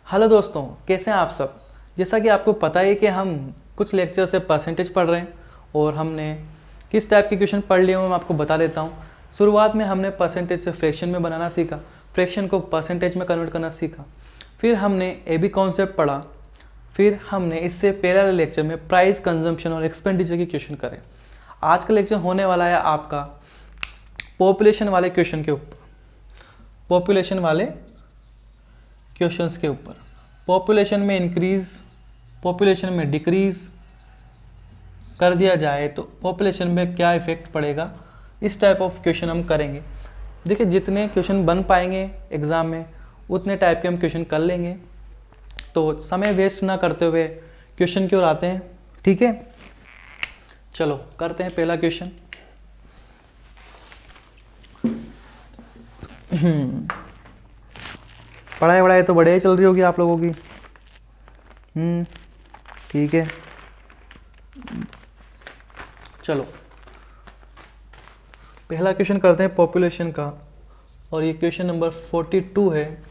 Hello दोस्तों, कैसे हैं आप सब। जैसा कि आपको पता है कि हम कुछ लेक्चर से परसेंटेज पढ़ रहे हैं और हमने किस टाइप के क्वेश्चन पढ़ लिए वो मैं आपको बता देता हूँ। शुरुआत में हमने परसेंटेज से फ्रैक्शन में बनाना सीखा, फ्रैक्शन को परसेंटेज में कन्वर्ट करना सीखा, फिर हमने एबी कॉन्सेप्ट पढ़ा, फिर हमने इससे पहले वाले लेक्चर में प्राइस, कंजम्पशन और एक्सपेंडिचर के क्वेश्चन करे। आज का लेक्चर होने वाला है आपका पॉपुलेशन वाले क्वेश्चन के ऊपर, पॉपुलेशन वाले क्वेश्चंस के ऊपर। पॉपुलेशन में इंक्रीज, पॉपुलेशन में डिक्रीज कर दिया जाए तो पॉपुलेशन में क्या इफेक्ट पड़ेगा, इस टाइप ऑफ क्वेश्चन हम करेंगे। देखिए, जितने क्वेश्चन बन पाएंगे एग्ज़ाम में उतने टाइप के हम क्वेश्चन कर लेंगे। तो समय वेस्ट ना करते हुए क्वेश्चन की ओर आते हैं, ठीक है। चलो करते हैं पहला क्वेश्चन। पढ़ाई वढ़ाई तो बढ़िया ही चल रही होगी आप लोगों की। ठीक है, चलो पहला क्वेश्चन करते हैं पॉपुलेशन का, और ये क्वेश्चन नंबर 42 है।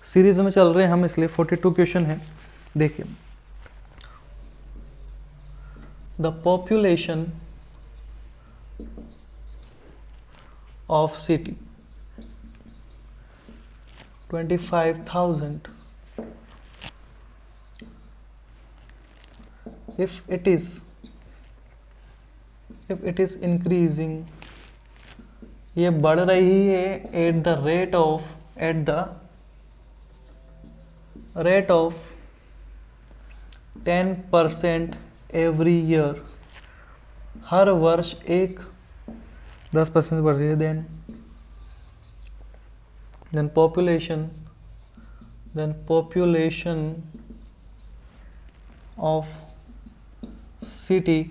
सीरीज में चल रहे हैं हम, इसलिए 42 क्वेश्चन है। देखिए, the population of city 25,000 if it is increasing, ये बढ़ रही है at the rate of 10% every year, हर वर्ष 10% बढ़ रही है। then population of city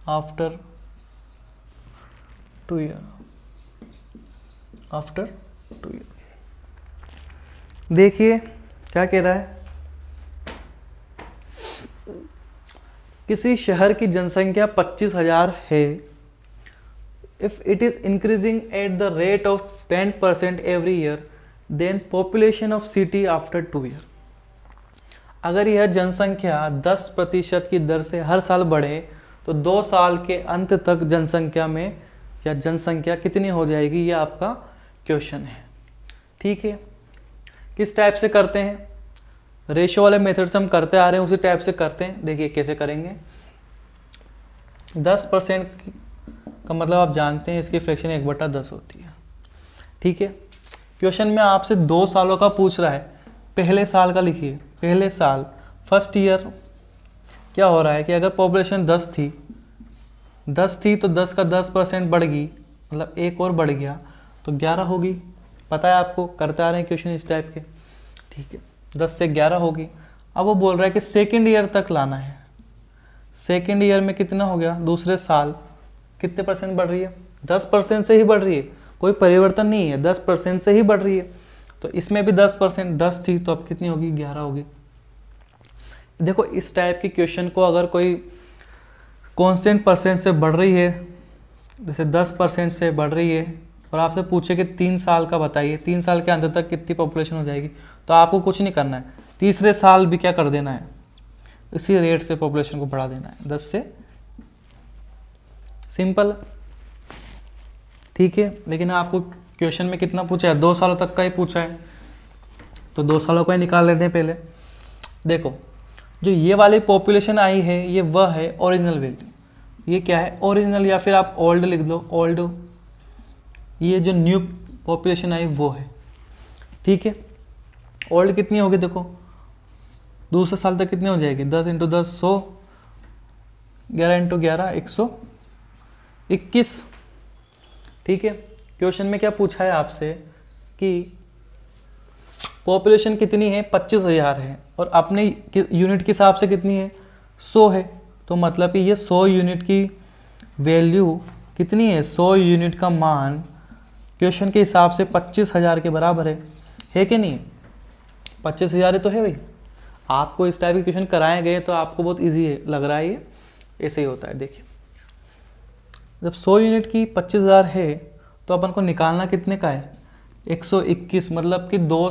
after 2 year, देखिए क्या कह रहा है। किसी शहर की जनसंख्या 25,000 है। If it is increasing at the rate of 10% every year, then population of city after 2 year, अगर यह जनसंख्या 10% की दर से हर साल बढ़े तो 2 साल के अंत तक जनसंख्या कितनी हो जाएगी, ये आपका क्वेश्चन है। ठीक है, किस टाइप से करते हैं, रेशियो वाले मेथड से हम करते आ रहे हैं, उसी टाइप से करते हैं। देखिए कैसे करेंगे। 10% का मतलब आप जानते हैं, इसकी फ्रैक्शन 1/10 होती है। ठीक है, क्वेश्चन में आपसे 2 सालों का पूछ रहा है। पहले साल का लिखिए, पहले साल फर्स्ट ईयर क्या हो रहा है कि अगर पॉपुलेशन 10 थी तो 10 का 10% बढ़ गई, मतलब एक और बढ़ गया तो 11 होगी। पता है आपको, करते आ रहे हैं क्वेश्चन इस टाइप के। ठीक है, 10 से 11 होगी। अब वो बोल रहा है कि सेकेंड ईयर तक लाना है। सेकेंड ईयर में कितना हो गया, दूसरे साल कितने परसेंट बढ़ रही है, 10% से ही बढ़ रही है, कोई परिवर्तन नहीं है, 10% से ही बढ़ रही है। तो इसमें भी 10%, 10 थी तो अब कितनी होगी, 11 होगी। देखो, इस टाइप के क्वेश्चन को अगर कोई कांस्टेंट परसेंट से बढ़ रही है, जैसे 10% से बढ़ रही है, और आपसे पूछे कि 3 साल का बताइए, 3 साल के अंत तक कितनी पॉपुलेशन हो जाएगी, तो आपको कुछ नहीं करना है, तीसरे साल भी क्या कर देना है, इसी रेट से पॉपुलेशन को बढ़ा देना है, 10 से। सिंपल, ठीक है। लेकिन आपको क्वेश्चन में कितना पूछा है, 2 सालों तक का ही पूछा है, तो 2 सालों का ही निकाल लेते हैं पहले। देखो, जो ये वाली पॉपुलेशन आई है, ये वह है ओरिजिनल वैल्यू। ये क्या है, ओरिजिनल, या फिर आप ओल्ड लिख दो, ओल्ड। ये जो न्यू पॉपुलेशन आई वो है। ठीक है, ओल्ड कितनी होगी, देखो दूसरे साल तक कितनी हो जाएगी, 10 × 10 100, 11 × 11 121। ठीक है, क्वेश्चन में क्या पूछा है आपसे कि पॉपुलेशन कितनी है, 25,000 है, और अपने यूनिट के हिसाब से कितनी है, 100 है। तो मतलब कि ये 100 यूनिट की वैल्यू कितनी है, 100 यूनिट का मान क्वेश्चन के हिसाब से 25,000 के बराबर है कि नहीं है। 25,000 ही तो है भाई। आपको इस टाइप के क्वेश्चन कराए गए तो आपको बहुत ईजी लग रहा है, ये ऐसे ही होता है। देखिए, जब 100 यूनिट की 25,000 है तो अपन को निकालना कितने का है, 121 मतलब कि 2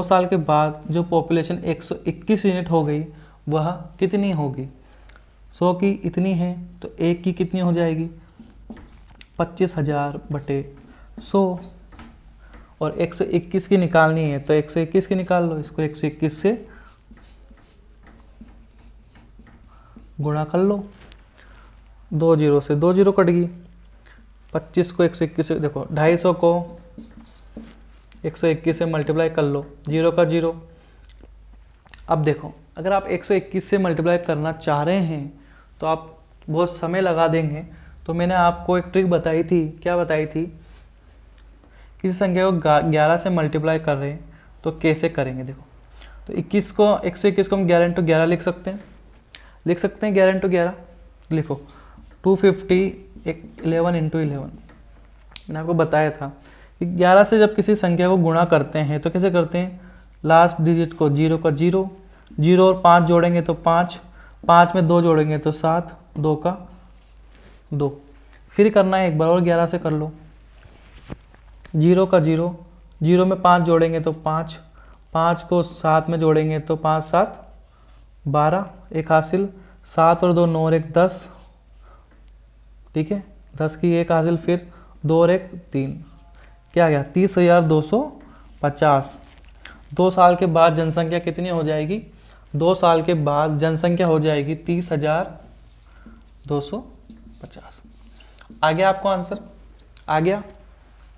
साल के बाद जो पॉपुलेशन 121 यूनिट हो गई वह कितनी होगी? 100 की इतनी है तो 1 की कितनी हो जाएगी? 25,000 बटे 100। और 121 की निकालनी है तो 121 की निकाल लो, इसको 121 से गुणा कर लो, 2 जीरो से 2 जीरो कट गई, 25 को 121 से देखो 250 को 121 से मल्टीप्लाई कर लो, 0 का 0। अब देखो अगर आप 121 से मल्टीप्लाई करना चाह रहे हैं तो आप बहुत समय लगा देंगे, तो मैंने आपको एक ट्रिक बताई थी। क्या बताई थी? किसी संख्या को 11 से मल्टीप्लाई कर रहे हैं तो कैसे करेंगे। देखो तो 121 को हम 11 इंटू 11 लिख सकते हैं 11 इंटू 11 लिखो, 250 11 इंटू 11। मैंने आपको बताया था कि 11 से जब किसी संख्या को गुणा करते हैं तो कैसे करते हैं? लास्ट डिजिट को 0 का 0, 0 और 5 जोड़ेंगे तो 5, 5 में 2 जोड़ेंगे तो 7, 2 का 2। फिर करना है एक बार और 11 से कर लो, 0 का 0, 0 में 5 जोड़ेंगे तो 5, 5 को 7 में जोड़ेंगे तो 5 7 12, एक हासिल, 7 और 2 9 और 1 10, ठीक है, 10 की एक हासिल, फिर 2 और 1 3, क्या गया? 30,250। 2 साल के बाद जनसंख्या कितनी हो जाएगी? 2 साल के बाद जनसंख्या हो जाएगी 30,250। आ गया आपको आंसर? आ गया?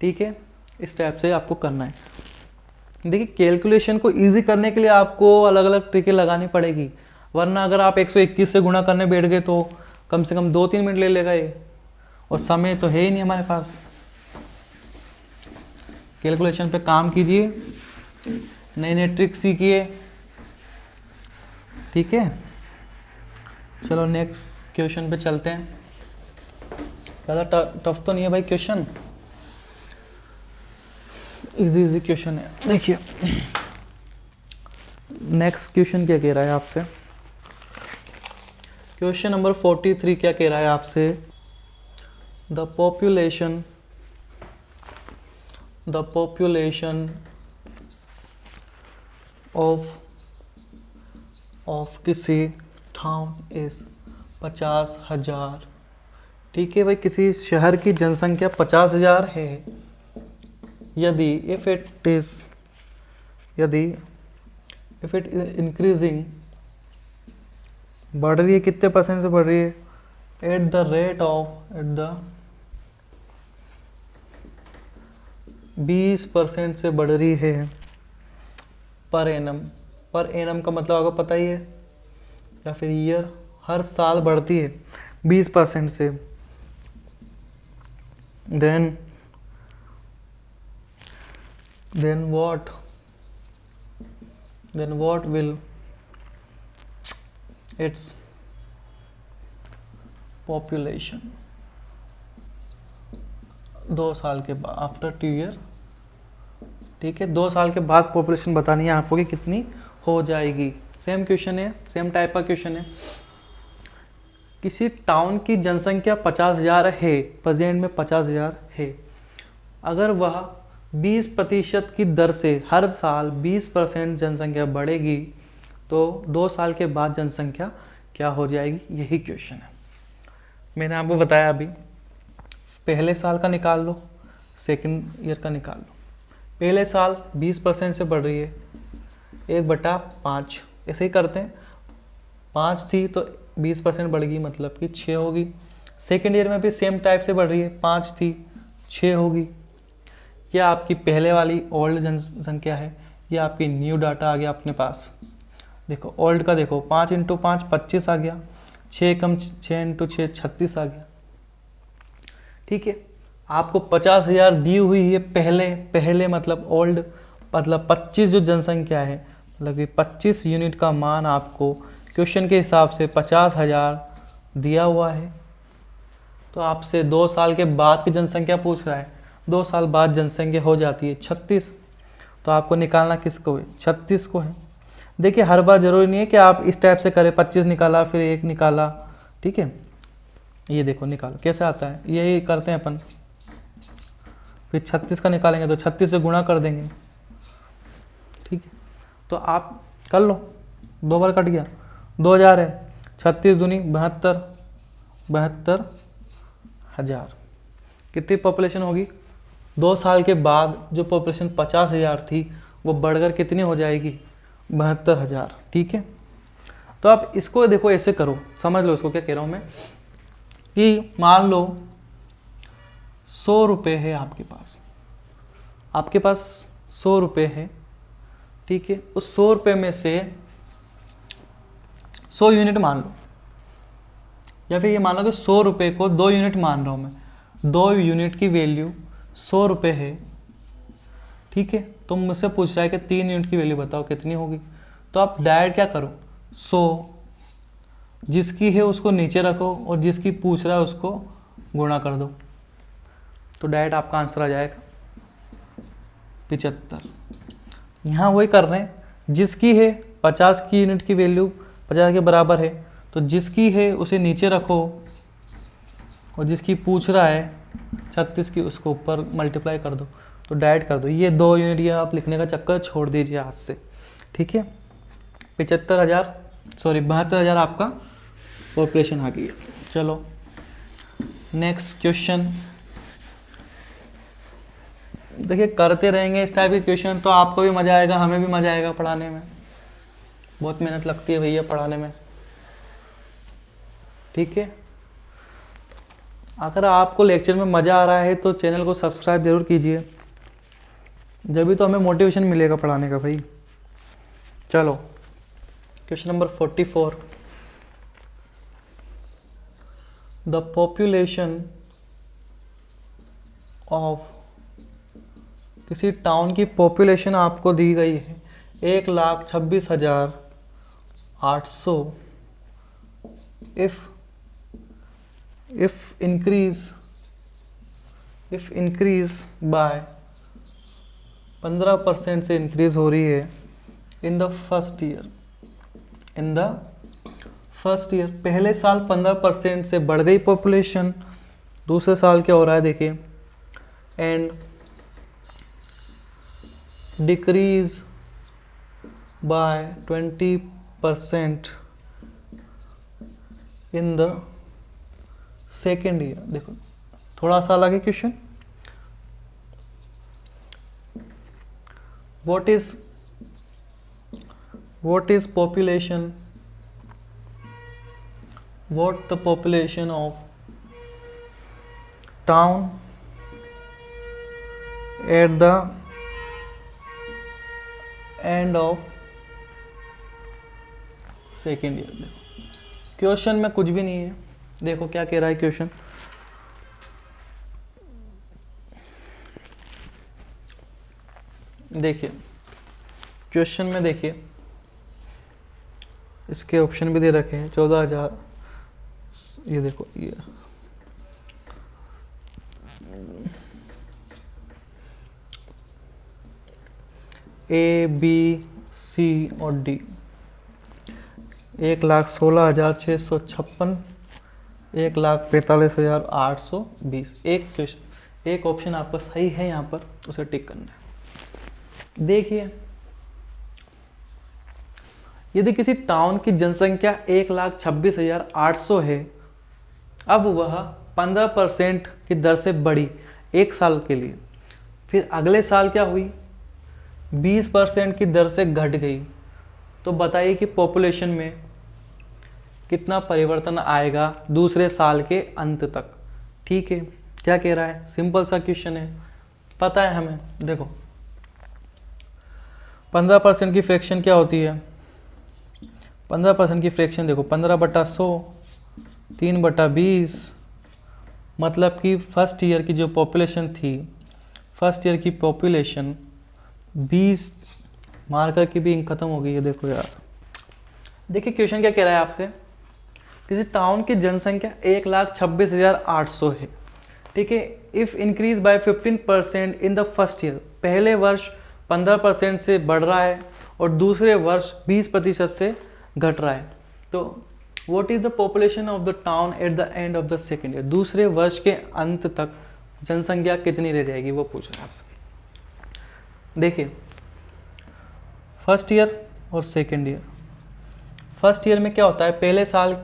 ठीक है, इस टाइप से आपको करना है। देखिए कैलकुलेशन को इजी करने के लिए आपको अलग अलग ट्रिकें लगानी पड़ेगी, वरना अगर आप 121 से गुणा करने बैठ गए तो कम से कम 2-3 मिनट ले लेगा ये, और समय तो है ही नहीं हमारे पास। कैलकुलेशन पे काम कीजिए, नए नए ट्रिक सीखिए, ठीक है। चलो नेक्स्ट क्वेश्चन पे चलते हैं। ज़्यादा टफ तो नहीं है भाई क्वेश्चन, इजी क्वेश्चन है। देखिए नेक्स्ट क्वेश्चन क्या कह रहा है आपसे, क्वेश्चन नंबर 43 क्या कह रहा है आपसे? द पॉपुलेशन ऑफ किसी टाउन इज 50,000। ठीक है भाई, किसी शहर की जनसंख्या 50,000 है। यदि इफ इट इज इंक्रीजिंग, बढ़ रही है, कितने परसेंट से बढ़ रही है? एट द 20% से बढ़ रही है पर एनम। पर एनम का मतलब आपको पता ही है, या फिर ईयर, हर साल बढ़ती है 20% से। Then what will its population 2 साल के बाद, आफ्टर 2 ईयर। ठीक है, 2 साल के बाद पॉपुलेशन बतानी है आपको कि कितनी हो जाएगी। सेम क्वेश्चन है, सेम टाइप का क्वेश्चन है। किसी टाउन की जनसंख्या 50,000 है, प्रेजेंट में 50,000 है। अगर वह 20% की दर से हर साल 20% जनसंख्या बढ़ेगी तो 2 साल के बाद जनसंख्या क्या हो जाएगी? यही क्वेश्चन है। मैंने आपको बताया अभी, पहले साल का निकाल लो, सेकंड ईयर का निकाल लो। पहले साल 20% से बढ़ रही है, 1/5 ऐसे ही करते हैं। 5 थी तो 20% बढ़ गई, मतलब कि 6 होगी। सेकंड ईयर में भी सेम टाइप से बढ़ रही है, 5 थी 6 होगी। यह आपकी पहले वाली ओल्ड जनसंख्या है, यह आपकी न्यू डाटा आ गया अपने पास। देखो ओल्ड का देखो, 5 × 5 25 आ गया, 6 × 6 36 आ गया। ठीक है, आपको 50,000 दी हुई है पहले मतलब ओल्ड, मतलब 25 जो जनसंख्या है, मतलब कि 25 यूनिट का मान आपको क्वेश्चन के हिसाब से 50,000 दिया हुआ है। तो आपसे 2 साल के बाद की जनसंख्या पूछ रहा है। 2 साल बाद जनसंख्या हो जाती है 36, तो आपको निकालना किसको है? 36 को है। देखिए हर बार ज़रूरी नहीं है कि आप इस टाइप से करें, 25 निकाला फिर 1 निकाला। ठीक है, ये देखो निकालो कैसे आता है, यही करते हैं अपन। फिर 36 का निकालेंगे तो 36 से गुणा कर देंगे, ठीक है। तो आप कर लो, 2 बार कट गया, 2000 है, 36 दूनी 72, 72,000। कितनी पॉपुलेशन होगी? 2 साल के बाद जो पॉपुलेशन 50,000 थी वो बढ़कर कितनी हो जाएगी? 72,000, ठीक है। तो आप इसको देखो, ऐसे करो, समझ लो इसको क्या कह रहा हूँ मैं, कि मान लो 100 रुपये है आपके पास, 100 रुपये है, ठीक है। उस 100 रुपये में से 100 यूनिट मान लो, या फिर ये मान लो कि 100 रुपये को 2 यूनिट मान रहा हूँ मैं, 2 यूनिट की वैल्यू 100 रुपये है, ठीक है। तो मुझसे पूछ रहा है कि 3 यूनिट की वैल्यू बताओ कितनी होगी। तो आप डायरेक्ट क्या करो, 100 जिसकी है उसको नीचे रखो और जिसकी पूछ रहा है उसको गुणा कर दो, तो डायरेक्ट आपका आंसर आ जाएगा 75। यहाँ वही कर रहे हैं, जिसकी है 50 की यूनिट की वैल्यू 50 के बराबर है, तो जिसकी है उसे नीचे रखो और जिसकी पूछ रहा है 36 की उसको ऊपर मल्टीप्लाई कर दो, तो डायरेक्ट कर दो। ये 2 यूनिट ये आप लिखने का चक्कर छोड़ दीजिए आज से, ठीक है। 72,000 आपका पॉपुलेशन आ गई है। चलो नेक्स्ट क्वेश्चन, देखिए करते रहेंगे इस टाइप के क्वेश्चन तो आपको भी मज़ा आएगा, हमें भी मज़ा आएगा पढ़ाने में। बहुत मेहनत लगती है भैया पढ़ाने में, ठीक है। अगर आपको लेक्चर में मज़ा आ रहा है तो चैनल को सब्सक्राइब जरूर कीजिए, जब भी तो हमें मोटिवेशन मिलेगा पढ़ाने का भाई। चलो question number 44, the population of, किसी टाउन की पॉपुलेशन आपको दी गई है 1,26,800, if increase बाय 15% से इंक्रीज हो रही है इन द फर्स्ट ईयर, पहले साल 15% से बढ़ गई पॉपुलेशन, दूसरे साल क्या हो रहा है देखिए, and decrease by 20% in the second year. देखो थोड़ा सा अलग है question, what is population, what the population of town at the end of second year. देखो क्वेश्चन में कुछ भी नहीं है, देखो क्या कह रहा है क्वेश्चन, देखिए क्वेश्चन में देखिए इसके ऑप्शन भी दे रखे हैं 14,000, ये देखो ये A, B, C और D, 1,16,656, 1,45,820। एक क्वेश्चन, एक ऑप्शन आपका सही है यहाँ पर, उसे टिक करना है। देखिए यदि किसी टाउन की जनसंख्या 1,26,800 है, अब वह 15% की दर से बढ़ी 1 साल के लिए, फिर अगले साल क्या हुई, 20% की दर से घट गई, तो बताइए कि पॉपुलेशन में कितना परिवर्तन आएगा दूसरे साल के अंत तक। ठीक है, क्या कह रहा है, सिंपल सा क्वेश्चन है, पता है हमें। देखो 15% की फ्रैक्शन क्या होती है, 15% की फ्रैक्शन देखो 15/100, 3/20, मतलब कि फर्स्ट ईयर की जो पॉपुलेशन थी, फर्स्ट ईयर की पॉपुलेशन 20 मार्कर की भी इंक खत्म हो गई है। देखो यार, देखिए क्वेश्चन क्या कह रहा है आपसे, किसी टाउन की जनसंख्या 1,26,800 है, ठीक है। If increase by 15% in the first year, पहले वर्ष 15% से बढ़ रहा है और दूसरे वर्ष 20% से घट रहा है, तो what is the population of the town at the end of the second year, दूसरे वर्ष के अंत तक जनसंख्या कितनी रह जाएगी वो पूछ रहे हैं आपसे। देखिए फर्स्ट ईयर और सेकेंड ईयर। फर्स्ट ईयर में क्या होता है, पहले साल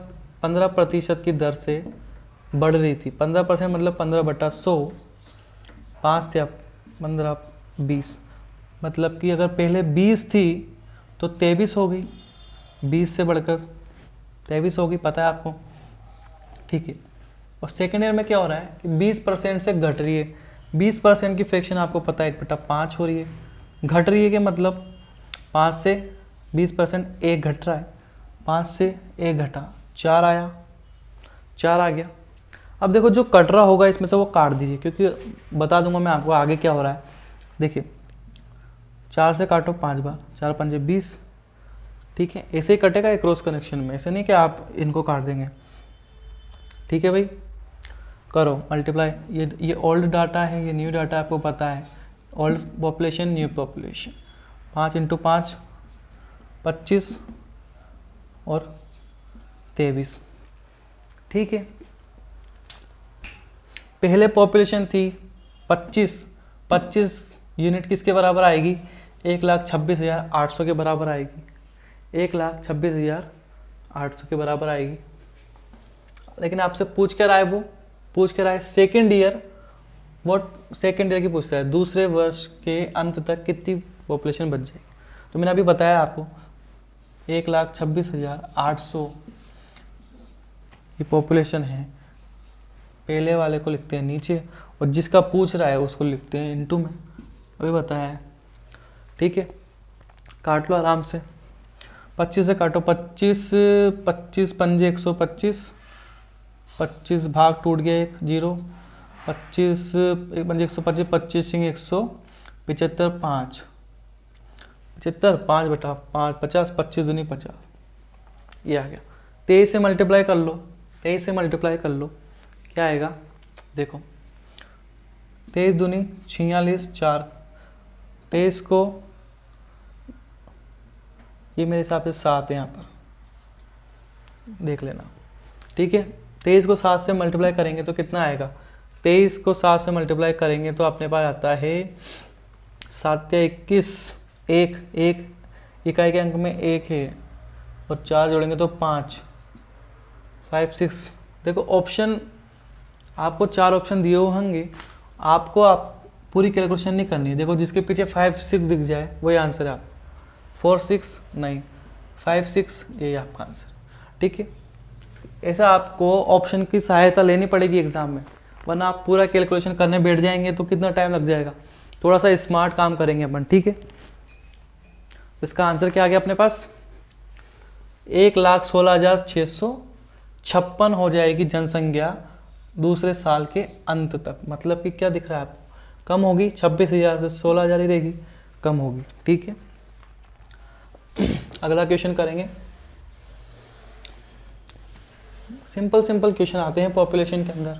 15% की दर से बढ़ रही थी। 15% मतलब 15/100, 5 थे, 15 20, मतलब कि अगर पहले 20 थी तो 23 हो गई, 20 से बढ़कर 23 होगी, पता है आपको, ठीक है। और सेकेंड ईयर में क्या हो रहा है कि 20% से घट रही है। 20% की फ्रैक्शन आपको पता है 1/5 हो रही है। घट रही है कि मतलब 5 से 20% 1 घट रहा है, 5 से 1 घटा 4 आया, 4 आ गया। अब देखो जो कट रहा होगा इसमें से वो काट दीजिए, क्योंकि बता दूंगा मैं आपको आगे क्या हो रहा है। देखिए 4 से काटो 5 बार, 4 5 20, ठीक है। ऐसे ही कटेगा एक क्रॉस कनेक्शन में, ऐसे नहीं कि आप इनको काट देंगे, ठीक है भाई। करो मल्टीप्लाई, ये ओल्ड डाटा है, ये न्यू डाटा आपको पता है, ओल्ड पॉपुलेशन न्यू पॉपुलेशन। 5 × 5 25 और 23, ठीक है। पहले पॉपुलेशन थी 25 यूनिट किसके बराबर आएगी, 1,26,800 के बराबर आएगी, 1,26,800 के बराबर आएगी। लेकिन आपसे पूछ कर आए, वो पूछ कर आए सेकेंड ईयर, वो सेकेंड ईयर की पूछता है दूसरे वर्ष के अंत तक कितनी पॉपुलेशन बच जाएगी। तो मैंने अभी बताया आपको 1,26,800 की पॉपुलेशन है। पहले वाले को लिखते हैं नीचे और जिसका पूछ रहा है उसको लिखते हैं इनटू में, अभी बताया है, ठीक है। काट लो आराम से, 25 से काटो, 25 पंजे 125, 25 भाग टूट गया एक 0, 25 एक पंजे 125, 25 सिंह 175, 5 75, 5/5 50, 25 दूनी 50, ये आ गया। 23 से मल्टीप्लाई कर लो, 23 से मल्टीप्लाई कर लो, क्या आएगा देखो, 23 दूनी 46, 4, 23 को, ये मेरे हिसाब से 7 है यहाँ पर, देख लेना, ठीक है। 23 को 7 से मल्टीप्लाई करेंगे तो कितना आएगा, 23 को 7 से मल्टीप्लाई करेंगे तो अपने पास आता है 7 या 21, 1 इकाई के अंक में 1 है और 4 जोड़ेंगे तो 5 5 6। देखो ऑप्शन आपको 4 ऑप्शन दिए हुए होंगे, आपको आप पूरी कैलकुलेशन नहीं करनी है। देखो जिसके पीछे 5 6 दिख जाए वही आंसर है, आप 4 6 नहीं 5 6 ये आपका आंसर, ठीक है। ऐसा आपको ऑप्शन की सहायता लेनी पड़ेगी एग्जाम में, वरना आप पूरा कैलकुलेशन करने बैठ जाएंगे तो कितना टाइम लग जाएगा। थोड़ा सा स्मार्ट काम करेंगे अपन, ठीक है। इसका आंसर क्या आ गया अपने पास, 1,16,656 हो जाएगी जनसंख्या दूसरे साल के अंत तक। मतलब कि क्या दिख रहा है आपको, कम होगी, 26,000 से 16,000 ही रहेगी, कम होगी, ठीक है। अगला क्वेश्चन करेंगे, सिंपल क्वेश्चन आते हैं पॉपुलेशन के अंदर।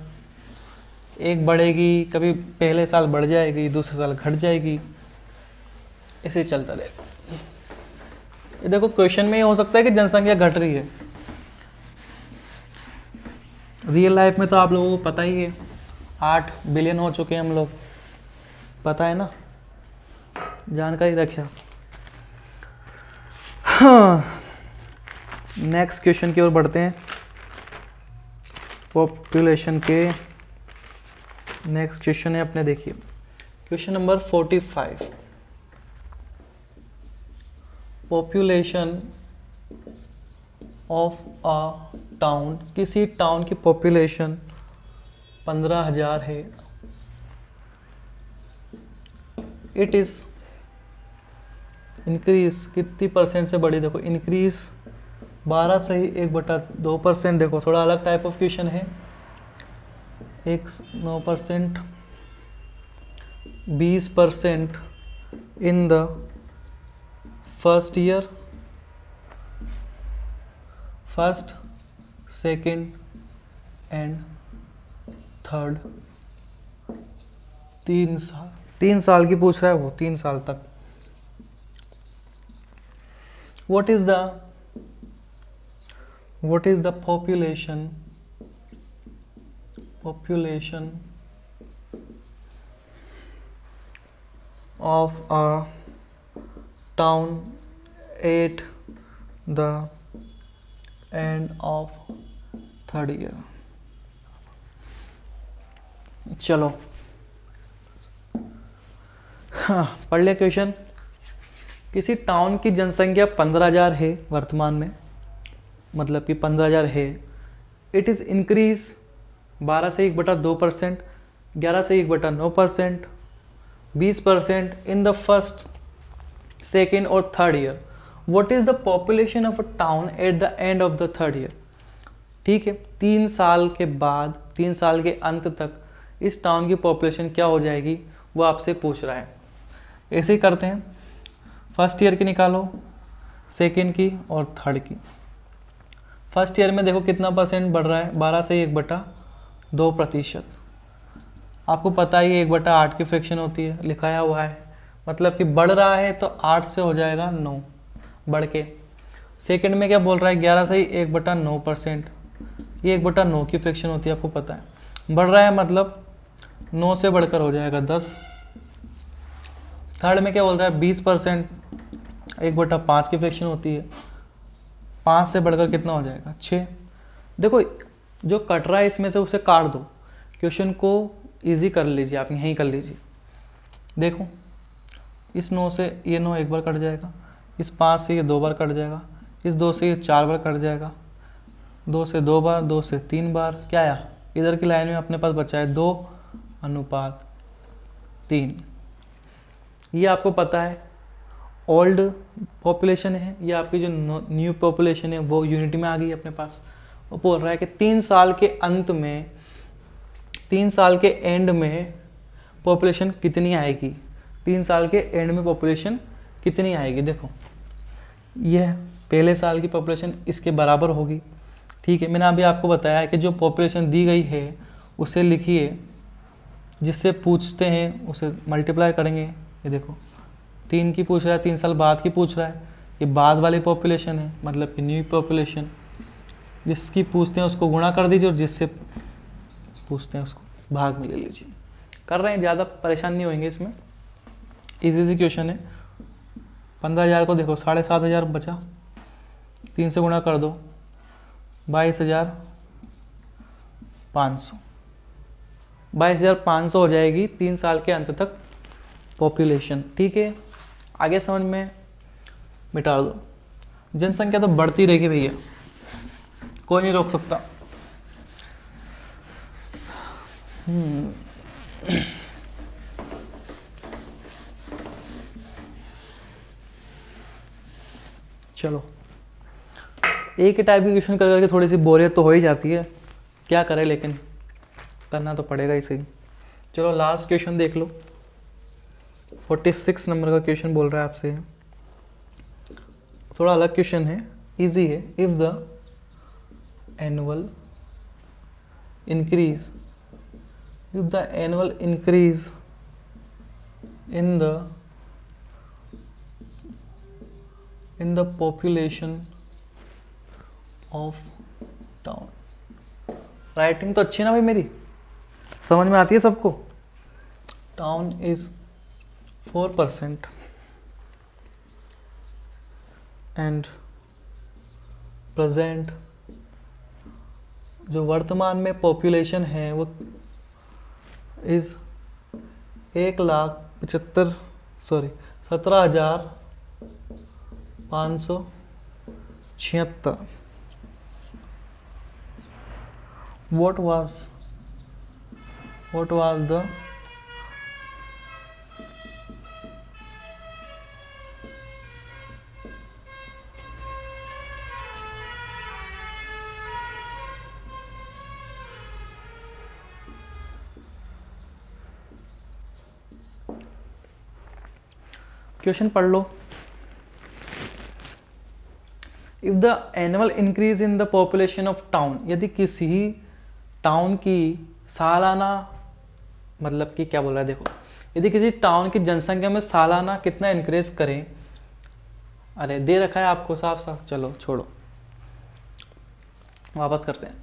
एक बढ़ेगी, कभी पहले साल बढ़ जाएगी, दूसरे साल घट जाएगी, ऐसे ही चलता रहेगा। ये देखो क्वेश्चन में ये हो सकता है कि जनसंख्या घट रही है, रियल लाइफ में तो आप लोगों को पता ही है 8 बिलियन हो चुके हैं हम लोग, पता है ना, जानकारी रखिए। हाँ, नेक्स्ट क्वेश्चन की ओर बढ़ते हैं। पॉपुलेशन के नेक्स्ट क्वेश्चन है अपने, देखिए question number 45। Population of a town, किसी टाउन की पॉपुलेशन 15,000 है। इट इज इंक्रीज कितनी परसेंट से बढ़ी, देखो इंक्रीज 12 से ही 1/2%। देखो थोड़ा अलग टाइप ऑफ क्वेश्चन है, 9%, 20% in the first year, first second and third, 3 साल की पूछ रहा है वो, 3 साल तक। what is the population of a town at the end of third year। चलो हाँ, पढ़ लिया क्वेश्चन। किसी टाउन की जनसंख्या 15,000 है वर्तमान में, मतलब कि 15,000 है। इट इज़ इंक्रीज 12 से 1/2%, 11 से 1/9%, 20% इन द फर्स्ट, सेकेंड और third year. What is the population of a town at the end of the third year. ठीक है, 3 साल के बाद, 3 साल के अंत तक इस टाउन की पॉपुलेशन क्या हो जाएगी, वो आपसे पूछ रहा है। ऐसे ही करते हैं, फर्स्ट ईयर की निकालो, सेकेंड की और थर्ड की। फर्स्ट ईयर में देखो कितना परसेंट बढ़ रहा है, 12 से 1/2%। आपको पता ही 1/8 की फ्रैक्शन होती है, लिखाया हुआ है, मतलब कि बढ़ रहा है तो 8 से हो जाएगा 9 बढ़ के। सेकेंड में क्या बोल रहा है, 11 से 1/9%, ये 1/9 की फ्रैक्शन होती है, आपको पता है। बढ़ रहा है मतलब 9 से बढ़कर हो जाएगा 10। थर्ड में क्या बोल रहा है, 20%, 1/5 की फ्रैक्शन होती है, 5 से बढ़कर कितना हो जाएगा 6। देखो जो कट रहा है इसमें से उसे काट दो, क्वेश्चन को इजी कर लीजिए, आप यहीं कर लीजिए। देखो इस 9 से ये 9 एक बार कट जाएगा, इस 5 से ये 2 बार कट जाएगा, इस 2 से ये 4 बार कट जाएगा, 2 से 2 बार, 2 से 3 बार। क्या आया, इधर की लाइन में अपने पास बचा है 2:3। ये आपको पता है ओल्ड पॉपुलेशन है, ये आपकी जो न्यू पॉपुलेशन है वो यूनिटी में आ गई अपने पास। वो बोल रहा है कि 3 साल के अंत में, 3 साल के एंड में पॉपुलेशन कितनी आएगी, 3 साल के एंड में पॉपुलेशन कितनी आएगी। देखो यह पहले साल की पॉपुलेशन इसके बराबर होगी। ठीक है, मैंने अभी आपको बताया है कि जो पॉपुलेशन दी गई है उसे लिखिए, जिससे पूछते हैं उसे मल्टीप्लाई करेंगे। ये देखो 3 की पूछ रहा है, 3 साल बाद की पूछ रहा है, ये बाद वाली पॉपुलेशन है, मतलब कि न्यू पॉपुलेशन। जिसकी पूछते हैं उसको गुणा कर दीजिए और जिससे पूछते हैं उसको भाग में ले लीजिए। कर रहे हैं, ज़्यादा परेशान नहीं होंगे इसमें, इजी सी क्वेश्चन है। 15,000 को देखो 7,500 बचा, 3 से गुणा कर दो, 22,500। 22,500 हो जाएगी 3 साल के अंत तक पॉपुलेशन। ठीक है, आगे समझ में मिटा दो। जनसंख्या तो बढ़ती रहेगी भैया, कोई नहीं रोक सकता। चलो एक ही टाइप की क्वेश्चन कर करके थोड़ी सी बोरियत तो हो ही जाती है, क्या करें, लेकिन करना तो पड़ेगा इसे। चलो लास्ट क्वेश्चन देख लो, 46 नंबर का क्वेश्चन बोल रहा है आपसे, थोड़ा अलग क्वेश्चन है, इजी है। If the annual increase in the population of town। Writing तो अच्छी ना भाई मेरी, समझ में आती है सबको। टाउन इज 4% एंड प्रेजेंट, जो वर्तमान में पॉपुलेशन है वो is 17,576। What was the question पढ़ लो। If the annual increase in the population of town, यदि किसी टाउन की सालाना, मतलब कि क्या बोल रहा है, देखो यदि किसी टाउन की जनसंख्या में सालाना कितना इंक्रीज करें। अरे दे रखा है आपको साफ साफ, चलो छोड़ो, वापस करते हैं।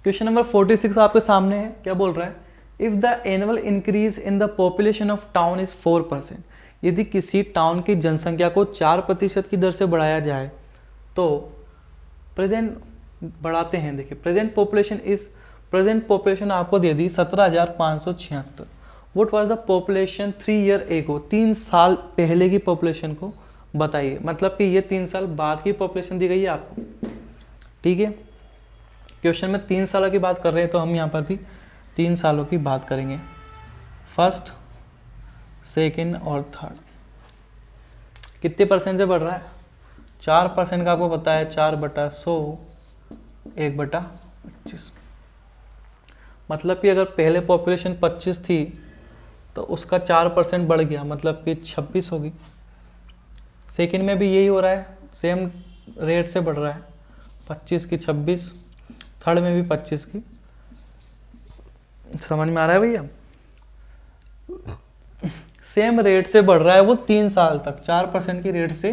क्वेश्चन नंबर 46 आपके सामने है, क्या बोल रहा है if the annual increase in the population of town is 4%, यदि किसी टाउन की जनसंख्या को 4% की दर से बढ़ाया जाए तो प्रेजेंट बढ़ाते हैं, देखिए प्रेजेंट पॉपुलेशन आपको दे दी 17,576। What was the population 3 year ago, 3 साल पहले की पॉपुलेशन को बताइए। मतलब कि ये 3 साल बाद की पॉपुलेशन दी गई है आपको, ठीक है। क्वेश्चन में 3 सालों की बात कर रहे हैं तो हम यहाँ पर भी 3 सालों की बात करेंगे, फर्स्ट, सेकेंड और थर्ड। कितने परसेंट से बढ़ रहा है? 4% का आपको पता है, 4/100 1/25। मतलब कि अगर पहले पॉपुलेशन 25 थी तो उसका 4% बढ़ गया, मतलब कि 26 होगी। सेकेंड में भी यही हो रहा है, सेम रेट से बढ़ रहा है, 25 की 26। थर्ड में भी 25 की। समझ में आ रहा है भैया? सेम रेट से बढ़ रहा है वो 3 साल तक, 4% की रेट से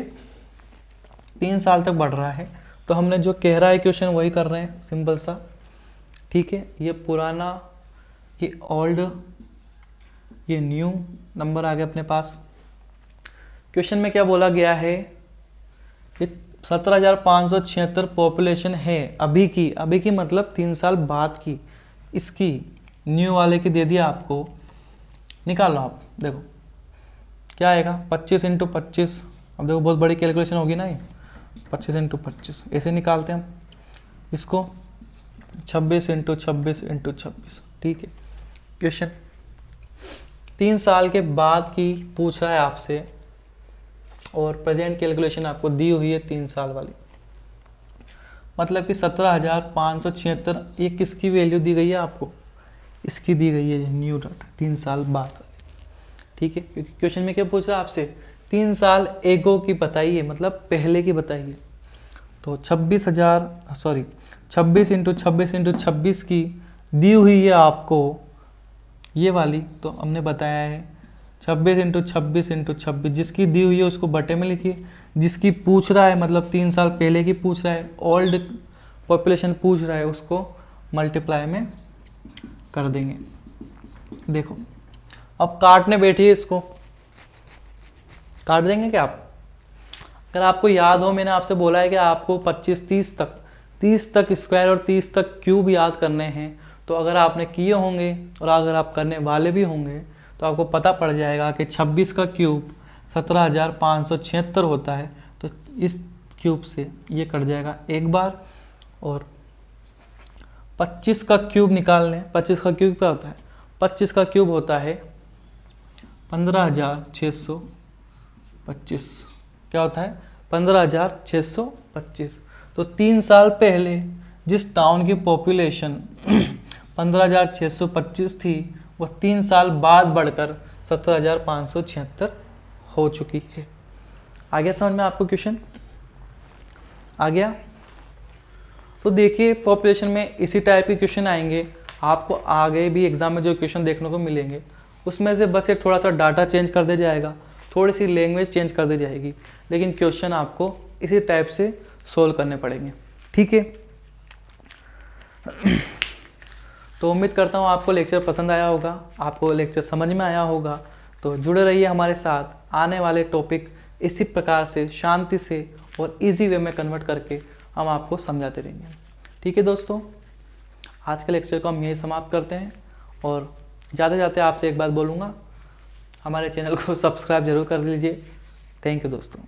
3 साल तक बढ़ रहा है। तो हमने जो कह रहा है क्वेश्चन वही कर रहे हैं, सिंपल सा, ठीक है। ये पुराना, ये ओल्ड, ये न्यू नंबर आ गया अपने पास। क्वेश्चन में क्या बोला गया है? ये 17,576 पॉपुलेशन है अभी की मतलब 3 साल बाद की। इसकी न्यू वाले की दे दिया आपको, निकालो आप। देखो क्या आएगा, 25 × 25। अब देखो बहुत बड़ी कैलकुलेशन होगी ना ये, 25 × 25 ऐसे निकालते हैं हम इसको, 26 × 26 × 26, ठीक है। क्वेश्चन 3 साल के बाद की पूछ रहा है आपसे और प्रेजेंट कैलकुलेशन आपको दी हुई है 3 साल वाली। मतलब कि 17,576 ये किसकी वैल्यू दी गई है आपको? इसकी दी गई है न्यू डाटा, 3 साल बाद वाली, ठीक है। क्योंकि क्वेश्चन में क्या पूछ रहा है आपसे, 3 साल एगो की बताइए, मतलब पहले की बताइए। तो 26 × 26 × 26 की दी हुई है आपको ये वाली, तो हमने बताया है 26 × 26 × 26, जिसकी दी हुई है उसको बटे में लिखिए। जिसकी पूछ रहा है मतलब 3 साल पहले की पूछ रहा है, ओल्ड पॉपुलेशन पूछ रहा है, उसको मल्टीप्लाई में कर देंगे। देखो अब काटने बैठिए, इसको काट देंगे क्या आप? अगर आपको याद हो, मैंने आपसे बोला है कि आपको 25 30 तक स्क्वायर और 30 तक क्यूब याद करने हैं। तो अगर आपने किए होंगे और अगर आप करने वाले भी होंगे तो आपको पता पड़ जाएगा कि 26 का क्यूब 17,576 होता है। तो इस क्यूब से ये कट जाएगा एक बार, और 25 का क्यूब निकाल लें। 25 का क्यूब क्या होता है? 25 का क्यूब होता है 15,625। क्या होता है? 15,625। तो 3 साल पहले जिस टाउन की पॉपुलेशन 15,625 थी वो 3 साल बाद बढ़कर 17,576 हो चुकी है। आ गया समझ में आपको क्वेश्चन? आ गया? तो देखिए पॉपुलेशन में इसी टाइप के क्वेश्चन आएंगे आपको, आगे भी एग्जाम में जो क्वेश्चन देखने को मिलेंगे उसमें से बस ये थोड़ा सा डाटा चेंज कर दिया जाएगा, थोड़ी सी लैंग्वेज चेंज कर दी जाएगी, लेकिन क्वेश्चन आपको इसी टाइप से सोल्व करने पड़ेंगे, ठीक है। तो उम्मीद करता हूँ आपको लेक्चर पसंद आया होगा, आपको लेक्चर समझ में आया होगा। तो जुड़े रहिए हमारे साथ, आने वाले टॉपिक इसी प्रकार से शांति से और इजी वे में कन्वर्ट करके हम आपको समझाते रहेंगे, ठीक है दोस्तों। आज के लेक्चर को हम यही समाप्त करते हैं, और जाते जाते आपसे एक बात बोलूँगा, हमारे चैनल को सब्सक्राइब जरूर कर लीजिए। थैंक यू दोस्तों।